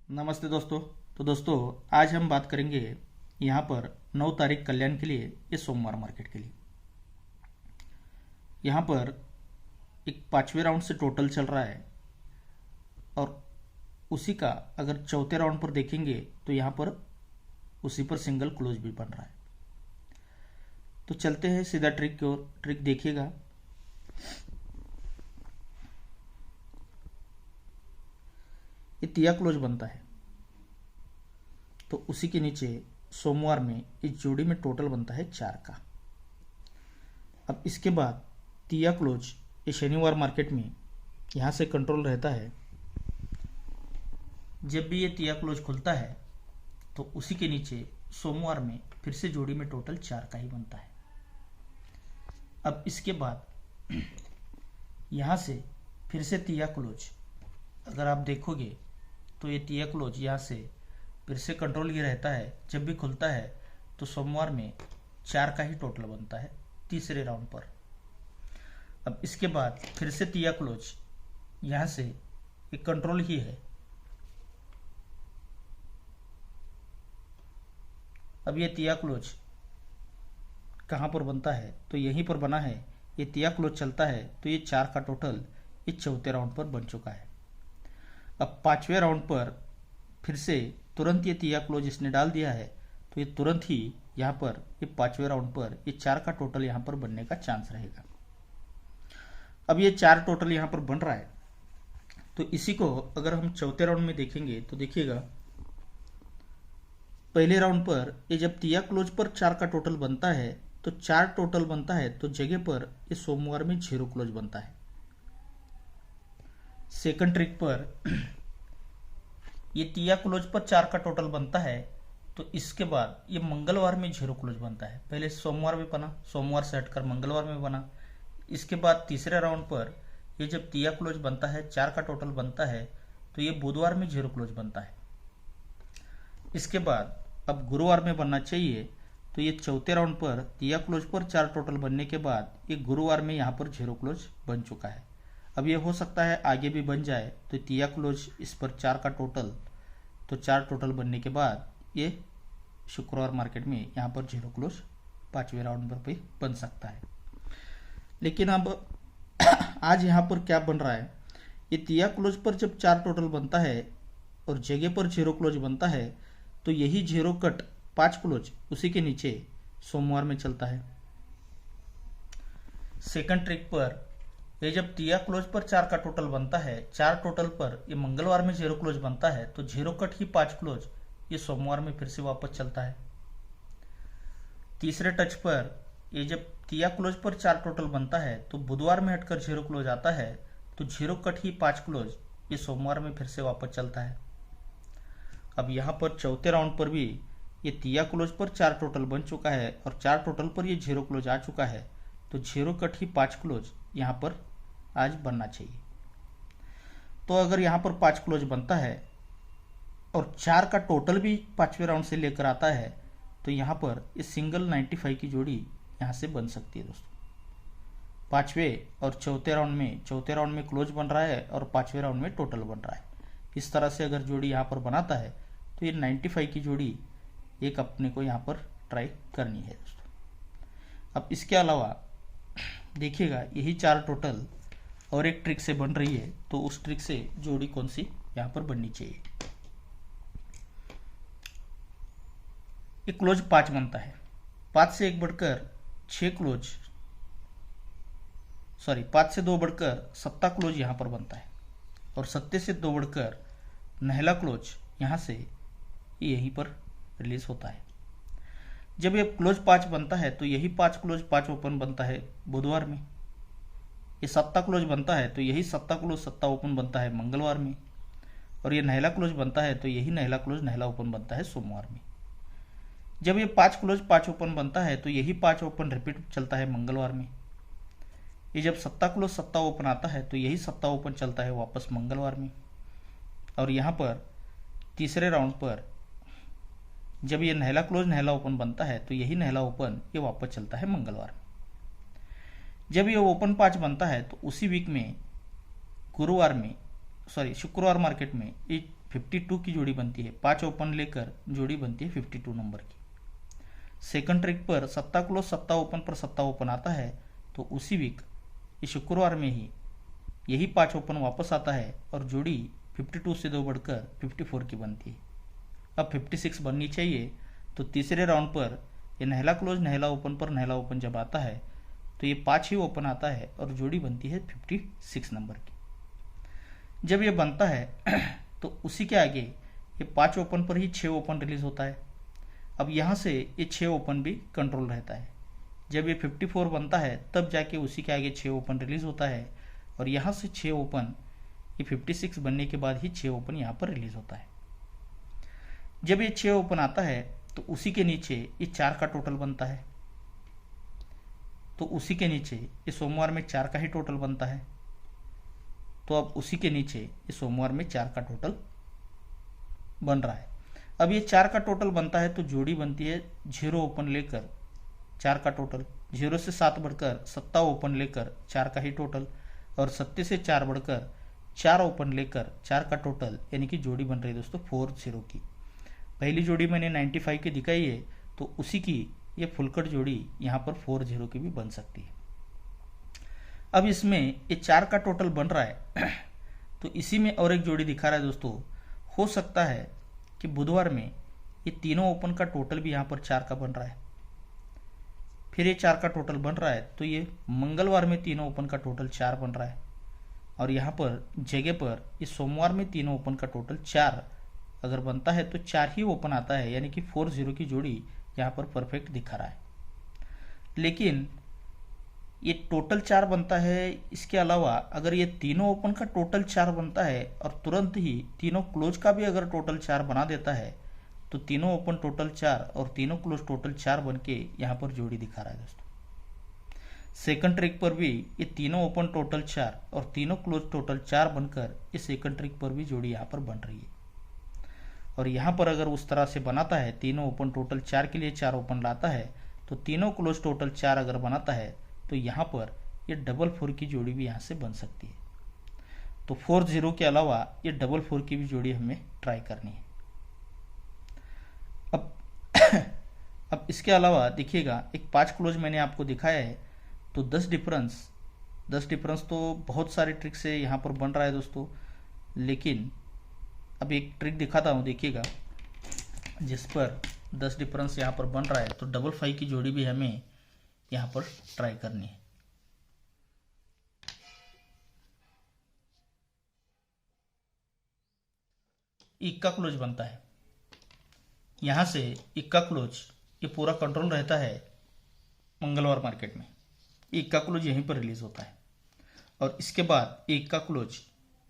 नमस्ते दोस्तों। तो दोस्तों, आज हम बात करेंगे यहाँ पर 9 तारीख कल्याण के लिए, ये सोमवार मार्केट के लिए। यहाँ पर एक 5वें राउंड से टोटल चल रहा है और उसी का अगर चौथे राउंड पर देखेंगे तो यहाँ पर उसी पर सिंगल क्लोज भी बन रहा है। तो चलते हैं सीधा ट्रिक की ओर। ट्रिक देखिएगा। ये तिया क्लोज बनता है तो उसी के नीचे सोमवार में इस जोड़ी में टोटल बनता है 4 का। अब इसके बाद तिया क्लोज ये शनिवार मार्केट में यहाँ से कंट्रोल रहता है। जब भी ये तिया क्लोज खुलता है तो उसी के नीचे सोमवार में फिर से जोड़ी में टोटल 4 का ही बनता है। अब इसके बाद यहाँ से फिर से तिया क्लोज अगर आप देखोगे तो ये तिया क्लोज यहाँ से फिर से कंट्रोल ही रहता है। जब भी खुलता है तो सोमवार में 4 का ही टोटल बनता है तीसरे राउंड पर। अब इसके बाद फिर से तिया क्लोज यहाँ से एक कंट्रोल ही है। अब ये तिया क्लोज कहाँ पर बनता है तो यहीं पर बना है। ये तिया क्लोज चलता है तो ये 4 का टोटल इस चौथे राउंड पर बन चुका है। अब 5वें राउंड पर फिर से तुरंत ये तिया क्लोज इसने डाल दिया है तो ये तुरंत ही यहाँ पर ये 5वें राउंड पर ये 4 का टोटल यहाँ पर बनने का चांस रहेगा। अब ये 4 टोटल यहाँ पर बन रहा है तो इसी को अगर हम चौथे राउंड में देखेंगे तो देखिएगा, पहले राउंड पर ये जब तिया क्लोज पर 4 का टोटल बनता है तो 4 टोटल बनता है तो जगह पर ये सोमवार में 0 क्लोज बनता है। सेकंड ट्रिक पर ये तिया क्लोज पर 4 का टोटल बनता है तो इसके बाद ये मंगलवार में 0 क्लोज बनता है। पहले सोमवार में बना, सोमवार से हटकर मंगलवार में बना। इसके बाद तीसरे राउंड पर ये जब तिया क्लोज बनता है 4 का टोटल बनता है तो ये बुधवार में 0 क्लोज बनता है। इसके बाद अब गुरुवार में बनना चाहिए तो ये चौथे राउंड पर तिया क्लोज पर 4 टोटल बनने के बाद ये गुरुवार में यहाँ पर 0 क्लोज बन चुका है। अब ये हो सकता है आगे भी बन जाए तो तिया क्लोज इस पर 4 का टोटल, तो 4 टोटल बनने के बाद ये शुक्रवार मार्केट में यहाँ पर 0 क्लोज 5वें राउंड पर भी बन सकता है। लेकिन अब आज यहाँ पर क्या बन रहा है, ये तिया क्लोज पर जब 4 टोटल बनता है और जगह पर 0 क्लोज बनता है तो यही 0 कट 5 क्लोज उसी के नीचे सोमवार में चलता है। सेकंड ट्रिक पर ये जब तिया क्लोज पर 4 का टोटल बनता है, 4 टोटल पर ये मंगलवार में 0 क्लोज बनता है तो 0 कट ही 5 क्लोज ये सोमवार में फिर से वापस चलता है। तीसरे टच पर ये जब तिया क्लोज पर 4 टोटल बनता है तो बुधवार में हटकर 0 क्लोज आता है तो 0 कट ही 5 क्लोज ये सोमवार में फिर से वापस चलता है। अब यहाँ पर चौथे राउंड पर भी ये तिया क्लोज पर 4 टोटल बन चुका है और 4 टोटल पर ये 0 क्लोज आ चुका है तो 0 कट ही 5 क्लोज यहाँ पर आज बनना चाहिए। तो अगर यहाँ पर 5 क्लोज बनता है और 4 का टोटल भी 5वें राउंड से लेकर आता है तो यहाँ पर इस सिंगल 95 की जोड़ी यहाँ से बन सकती है दोस्तों। 5वें और चौथे राउंड में क्लोज बन रहा है और 5वें राउंड में टोटल बन रहा है। इस तरह से अगर जोड़ी यहाँ पर बनाता है तो ये 95 की जोड़ी एक अपने को यहाँ पर ट्राई करनी है दोस्तों। अब इसके अलावा देखिएगा, यही 4 टोटल और एक ट्रिक से बन रही है तो उस ट्रिक से जोड़ी कौन सी यहाँ पर बननी चाहिए। ये क्लोज 5 बनता है, 5 से 1 बढ़कर 6 क्लोज, 5 से 2 बढ़कर 7 क्लोज यहाँ पर बनता है और 7 से 2 बढ़कर नहला क्लोज यहाँ से यहीं पर रिलीज होता है। जब ये क्लोज 5 बनता है तो यही 5 क्लोज 5 ओपन बनता है बुधवार में। ये 7 क्लोज बनता है तो यही 7 क्लोज 7 ओपन बनता है मंगलवार में। और ये नहला क्लोज बनता है तो यही नहला क्लोज नहला ओपन बनता है सोमवार में। जब ये 5 क्लोज 5 ओपन बनता है तो यही 5 ओपन रिपीट चलता है मंगलवार में। ये जब 7 क्लोज 7 ओपन आता है तो यही 7 ओपन चलता है वापस मंगलवार में। और यहाँ पर तीसरे राउंड पर जब ये नहला क्लोज नहला ओपन बनता है तो यही नहला ओपन ये वापस चलता है मंगलवार में। जब ये ओपन 5 बनता है तो उसी वीक में शुक्रवार मार्केट में ये 52 की जोड़ी बनती है, 5 ओपन लेकर जोड़ी बनती है 52 नंबर की। सेकंड ट्रिक पर सत्ता क्लोज सत्ता ओपन पर सत्ता ओपन आता है, तो उसी वीक ये शुक्रवार में ही यही 5 ओपन वापस आता है और जोड़ी 52 से 2 बढ़कर 54 की बनती है। अब 56 बननी चाहिए, तो तीसरे राउंड पर ये नहला क्लोज नहला ओपन पर नहला ओपन जब आता है तो ये 5 ही ओपन आता है और जोड़ी बनती है 56 नंबर की। जब ये बनता है तो उसी के आगे ये 5 ओपन पर ही 6 ओपन रिलीज होता है। अब यहाँ से ये 6 ओपन भी कंट्रोल रहता है। जब ये 54 बनता है तब जाके उसी के आगे 6 ओपन रिलीज होता है और यहाँ से 6 ओपन ये 56 बनने के बाद ही 6 ओपन यहाँ पर रिलीज होता है। जब ये 6 ओपन आता है तो उसी के नीचे ये 4 का टोटल बनता है, तो उसी के नीचे ये सोमवार में 4 का ही टोटल बनता है। तो अब उसी के नीचे ये सोमवार में 4 का टोटल बन रहा है। अब ये 4 का टोटल बनता है तो जोड़ी बनती है 0 ओपन लेकर 4 का टोटल, 0 से 7 बढ़कर सत्ता ओपन लेकर 4 का ही टोटल, और सत्ते से 4 बढ़कर 4 ओपन लेकर 4 का टोटल, यानी कि जोड़ी बन रही है दोस्तों 40 की। पहली जोड़ी मैंने 95 की दिखाई है, तो उसी की ये फुलकट जोड़ी यहाँ पर 40 की भी बन सकती है। अब इसमें ये 4 का टोटल बन रहा है तो इसी में और एक जोड़ी दिखा रहा है दोस्तों। हो सकता है कि बुधवार में ये तीनों ओपन का टोटल भी यहाँ पर 4 का बन रहा है, फिर ये 4 का टोटल बन रहा है, तो ये मंगलवार में तीनों ओपन का टोटल 4 बन रहा है, और यहाँ पर जगह पर ये सोमवार में तीनों ओपन का टोटल 4 अगर बनता है तो 4 ही ओपन आता है, यानी कि 40 की जोड़ी यहाँ पर परफेक्ट दिखा रहा है। लेकिन ये टोटल 4 बनता है, इसके अलावा अगर ये तीनों ओपन का टोटल 4 बनता है और तुरंत ही तीनों क्लोज का भी अगर टोटल 4 बना देता है, तो तीनों ओपन टोटल 4 और तीनों क्लोज टोटल 4 बन के यहाँ पर जोड़ी दिखा रहा है दोस्तों। सेकंड ट्रिक पर भी ये तीनों ओपन टोटल 4 और तीनों क्लोज टोटल 4 बनकर ये सेकंड ट्रिक पर भी जोड़ी यहाँ पर बन रही है। और यहाँ पर अगर उस तरह से बनाता है, तीनों ओपन टोटल 4 के लिए 4 ओपन लाता है, तो तीनों क्लोज टोटल 4 अगर बनाता है तो यहाँ पर ये डबल 4 की जोड़ी भी यहाँ से बन सकती है। तो 40 के अलावा ये डबल 4 की भी जोड़ी हमें ट्राई करनी है। अब इसके अलावा देखिएगा, एक 5 क्लोज मैंने आपको दिखाया है, तो 10 डिफरेंस तो बहुत सारे ट्रिक से यहाँ पर बन रहा है दोस्तों। लेकिन अब एक ट्रिक दिखाता हूँ, देखिएगा, जिस पर 10 डिफरेंस यहाँ पर बन रहा है, तो डबल 5 की जोड़ी भी हमें यहाँ पर ट्राई करनी है। इक्का क्लोज बनता है, यहाँ से इक्का क्लोज ये पूरा कंट्रोल रहता है मंगलवार मार्केट में। इक्का क्लोज यहीं पर रिलीज होता है और इसके बाद इक्का क्लोज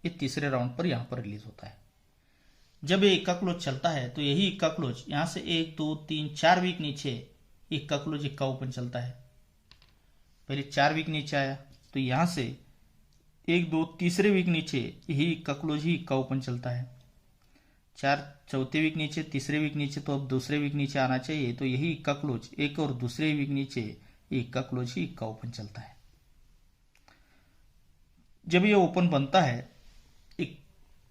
ये तीसरे राउंड पर यहाँ पर रिलीज होता है। जब ये इक्का क्लोज चलता है तो यही इक्का क्लोज यहाँ से 1 2 3 4 वीक नीचे इक्का क्लोज इक्का ओपन चलता है। पहले 4 वीक नीचे आया, तो यहाँ से 1 2 तीसरे वीक नीचे यही इक्का क्लोज ही इक्का ओपन चलता है। 4 चौथे वीक नीचे, तीसरे वीक नीचे, तो अब दूसरे वीक नीचे आना चाहिए, तो यही इक्का क्लोज एक और दूसरे वीक नीचे इक्का क्लोज ही इक्का ओपन चलता है। जब ये ओपन बनता है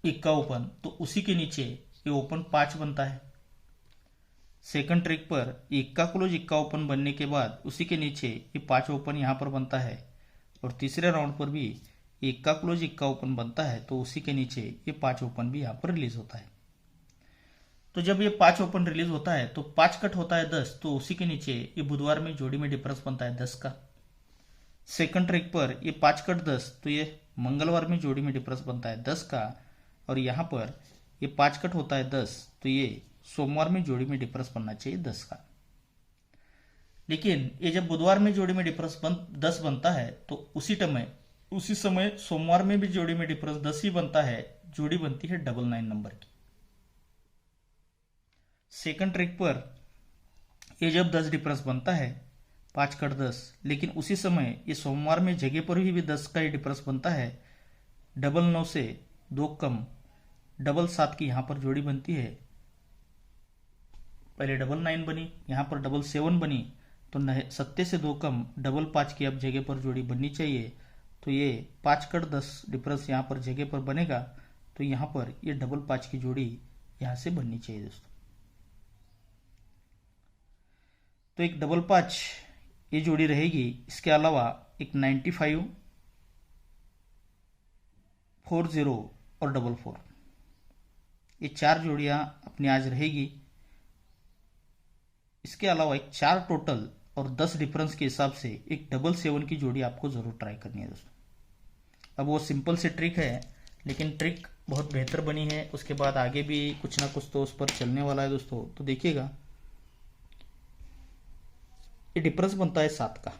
इक्का ओपन, तो उसी के नीचे ये ओपन 5 बनता है। सेकंड ट्रिक पर इक्का क्लोज इक्का ओपन बनने के बाद उसी के नीचे ये 5 ओपन यहाँ पर बनता है, और तीसरे राउंड पर भी इक्का क्लोज इक्का ओपन बनता है, तो उसी के नीचे ये 5 ओपन भी यहाँ पर रिलीज होता है। तो जब ये 5 ओपन रिलीज होता है तो 5 कट होता है 10, तो उसी के नीचे ये बुधवार में जोड़ी में डिफरेंस बनता है 10 का। सेकंड ट्रिक पर ये 5 कट 10, तो ये मंगलवार में जोड़ी में डिफरेंस बनता है 10 का, और यहाँ पर ये 5 कट होता है 10, तो ये सोमवार में जोड़ी में डिफरेंस बनना चाहिए 10 का। लेकिन ये जब बुधवार में जोड़ी में डिफरेंस 10 बनता है, तो उसी समय सोमवार में भी जोड़ी में डिफरेंस 10 ही बनता है, जोड़ी बनती है 99 नंबर की। सेकंड ट्रिक पर ये जब 10 डिफरेंस बनता है 5 कट 10, लेकिन उसी समय ये सोमवार में जगह पर भी 10 का ही डिफरेंस बनता है, 99 से 2 कम 7 की यहाँ पर जोड़ी बनती है। पहले 99 बनी, यहाँ पर 77 बनी, तो सत्ते से 2 कम 5 की अब जगह पर जोड़ी बननी चाहिए, तो ये 5 कट 10 डिफरेंस यहाँ पर जगह पर बनेगा, तो यहाँ पर ये डबल 5 की जोड़ी यहाँ से बननी चाहिए दोस्तों। तो एक डबल 5 ये जोड़ी रहेगी। इसके अलावा एक 95, 40 और 44, ये 4 जोड़ियां अपनी आज रहेगी। इसके अलावा एक 4 टोटल और 10 डिफरेंस के हिसाब से एक 77 की जोड़ी आपको जरूर ट्राई करनी है दोस्तों। अब वो सिंपल सी ट्रिक है, लेकिन ट्रिक बहुत बेहतर बनी है। उसके बाद आगे भी कुछ ना कुछ तो उस पर चलने वाला है दोस्तों। तो देखिएगा, ये डिफरेंस बनता है 7 का,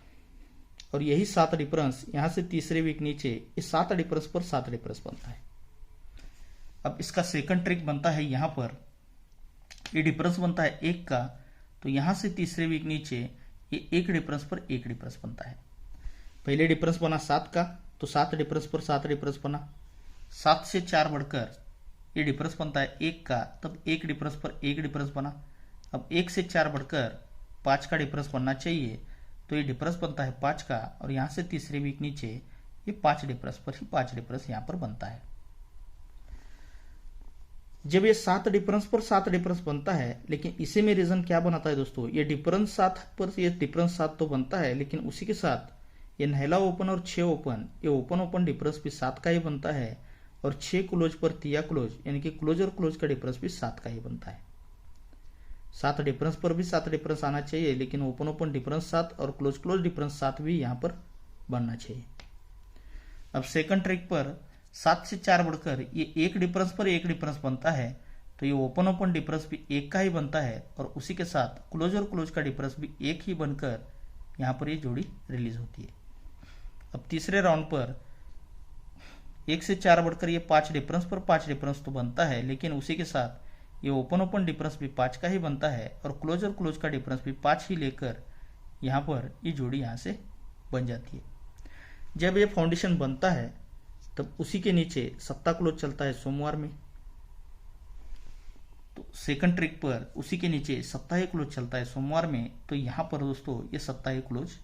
और यही 7 डिफरेंस यहां से तीसरे वीक नीचे ये 7 डिफरेंस पर 7 डिफरेंस बनता है। अब इसका सेकंड ट्रिक बनता है, यहां पर ये डिफरेंस बनता है 1 का, तो यहां से तीसरे वीक नीचे ये 1 डिफरेंस पर 1 डिफरेंस बनता है। पहले डिफरेंस बना 7 का, तो 7 डिफरेंस पर 7 डिफरेंस बना। 7 से 4 बढ़कर ये डिफरेंस बनता है 1 का, तब 1 डिफरेंस पर 1 डिफरेंस बना। अब 1 से 4 बढ़कर 5 का डिफरेंस बनना चाहिए, तो ये डिफरेंस बनता है 5 का, और यहां से तीसरे वीक नीचे ये 5 डिफरेंस पर ही 5 डिफरेंस यहां पर बनता है। जब ये 7 डिफरेंस पर 7 डिफरेंस बनता है, लेकिन इसी में रीजन क्या बनाता है दोस्तों, ये डिफरेंस 7 पर ये डिफरेंस 7 तो बनता है, लेकिन उसी के साथ ये नहला ओपन और 6 ओपन, ये ओपन ओपन डिफरेंस भी 7 का ही बनता है, और 6 क्लोज पर तिया क्लोज यानी कि क्लोज और क्लोज का डिफरेंस भी 7 का ही बनता है। 7 डिफरेंस पर भी 7 डिफरेंस आना चाहिए, लेकिन ओपन ओपन डिफरेंस 7 और क्लोज क्लोज डिफरेंस 7 भी यहां पर बनना चाहिए। अब सेकंड ट्रिक पर 7 से 4 बढ़कर ये 1 डिफरेंस पर 1 डिफरेंस बनता है, तो ये ओपन ओपन डिफरेंस भी 1 का ही बनता है, और उसी के साथ क्लोज और क्लोज का डिफरेंस भी 1 ही बनकर यहां पर ये जोड़ी रिलीज होती है। अब तीसरे राउंड पर 1 से 4 बढ़कर ये 5 डिफरेंस पर 5 डिफरेंस तो बनता है, लेकिन उसी के साथ ये ओपन ओपन डिफरेंस भी 5 का ही बनता है, और क्लोज का डिफरेंस भी 5 ही लेकर यहाँ पर ये जोड़ी यहाँ से बन जाती है। जब ये फाउंडेशन बनता है, तब उसी के नीचे सप्ताह क्लोज चलता है सोमवार में। तो सेकंड ट्रिक पर उसी के नीचे सप्ताहिक क्लोज चलता है सोमवार में, तो यहाँ पर दोस्तों ये सप्ताहिक क्लोज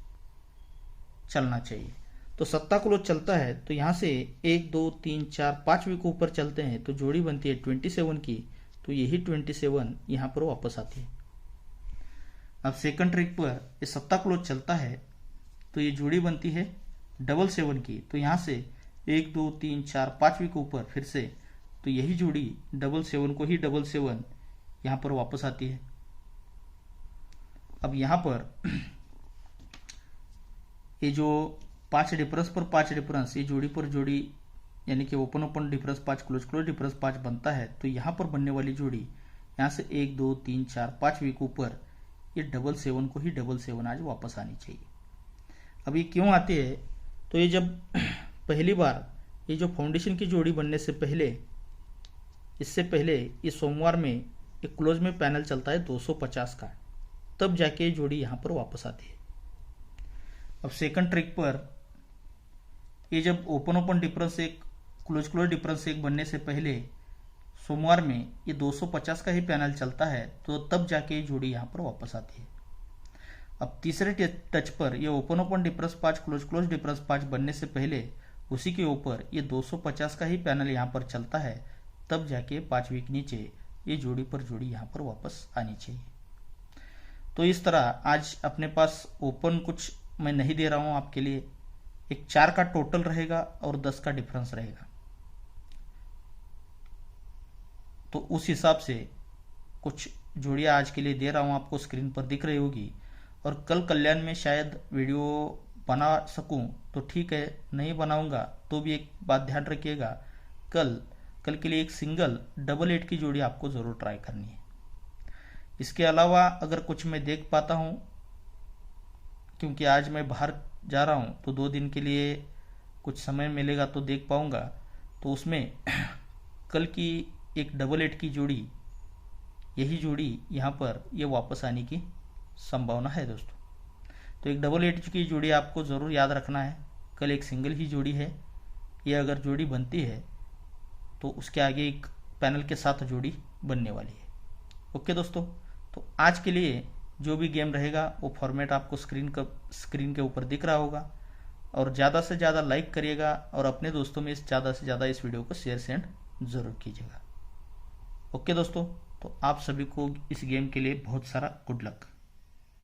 चलना चाहिए। तो सप्ताह क्लोज चलता है, तो यहाँ से 1 2 3 4 5 वीक ऊपर चलते हैं, तो जोड़ी बनती है 27 की, तो यही 27 यहां पर वापस आती है। अब सेकंड ट्रिक पर ये सप्ताह क्लोज चलता है, तो ये जोड़ी बनती है 77 की, तो यहां से 1 2 3 4 5 वीक ऊपर फिर से, तो यही जोड़ी 77 को ही 77 यहां पर वापस आती है। अब यहां पर ये जो 5 डिफरेंस पर 5 डिफरेंस ये जोड़ी पर जोड़ी यानी कि open open difference 5 close close difference 5 बनता है, तो यहां पर बनने वाली जोड़ी यहां से 1 2 3 4 5 वीक ऊपर ये 77 को ही 77 आज वापस आनी चाहिए। अब ये क्यों आती है, तो ये जब पहली बार ये जो फाउंडेशन की जोड़ी बनने से पहले, इससे पहले ये सोमवार में ये क्लोज में पैनल चलता है 250 का, तब जाके ये जोड़ी यहां पर वापस आती है। अब सेकंड ट्रिक पर ये जब ओपन ओपन डिफरेंस एक क्लोज क्लोज डिफरेंस एक बनने से पहले सोमवार में ये 250 का ही पैनल चलता है, तो तब जाके ये जोड़ी यहां पर वापस आती है। अब तीसरे टच पर ये open open difference 5 close close difference 5 बनने से पहले उसी के ऊपर ये 250 का ही पैनल यहां पर चलता है, तब जाके 5 वीक नीचे ये जोड़ी पर जोड़ी यहां पर वापस आनी चाहिए। तो इस तरह आज अपने पास ओपन कुछ मैं नहीं दे रहा हूं आपके लिए, एक 4 का टोटल रहेगा और 10 का डिफरेंस रहेगा, तो उस हिसाब से कुछ जोड़ियां आज के लिए दे रहा हूं आपको, स्क्रीन पर दिख रही होगी। और कल कल्याण में शायद वीडियो बना सकूं तो ठीक है, नहीं बनाऊंगा तो भी एक बात ध्यान रखिएगा, कल के लिए एक सिंगल 88 की जोड़ी आपको जरूर ट्राई करनी है। इसके अलावा अगर कुछ मैं देख पाता हूं, क्योंकि आज मैं बाहर जा रहा हूं तो 2 दिन के लिए कुछ समय मिलेगा तो देख पाऊंगा, तो उसमें कल की एक 88 की जोड़ी, यही जोड़ी यहाँ पर ये वापस आने की संभावना है दोस्तों। तो एक 88 की जोड़ी आपको ज़रूर याद रखना है। कल एक सिंगल ही जोड़ी है, ये अगर जोड़ी बनती है तो उसके आगे एक पैनल के साथ जोड़ी बनने वाली है। ओके दोस्तों, तो आज के लिए जो भी गेम रहेगा वो फॉर्मेट आपको स्क्रीन के ऊपर दिख रहा होगा, और ज़्यादा से ज़्यादा लाइक करिएगा और अपने दोस्तों में ज़्यादा से ज़्यादा इस वीडियो को शेयर सेंड ज़रूर कीजिएगा। ओके दोस्तों, तो आप सभी को इस गेम के लिए बहुत सारा गुड लक।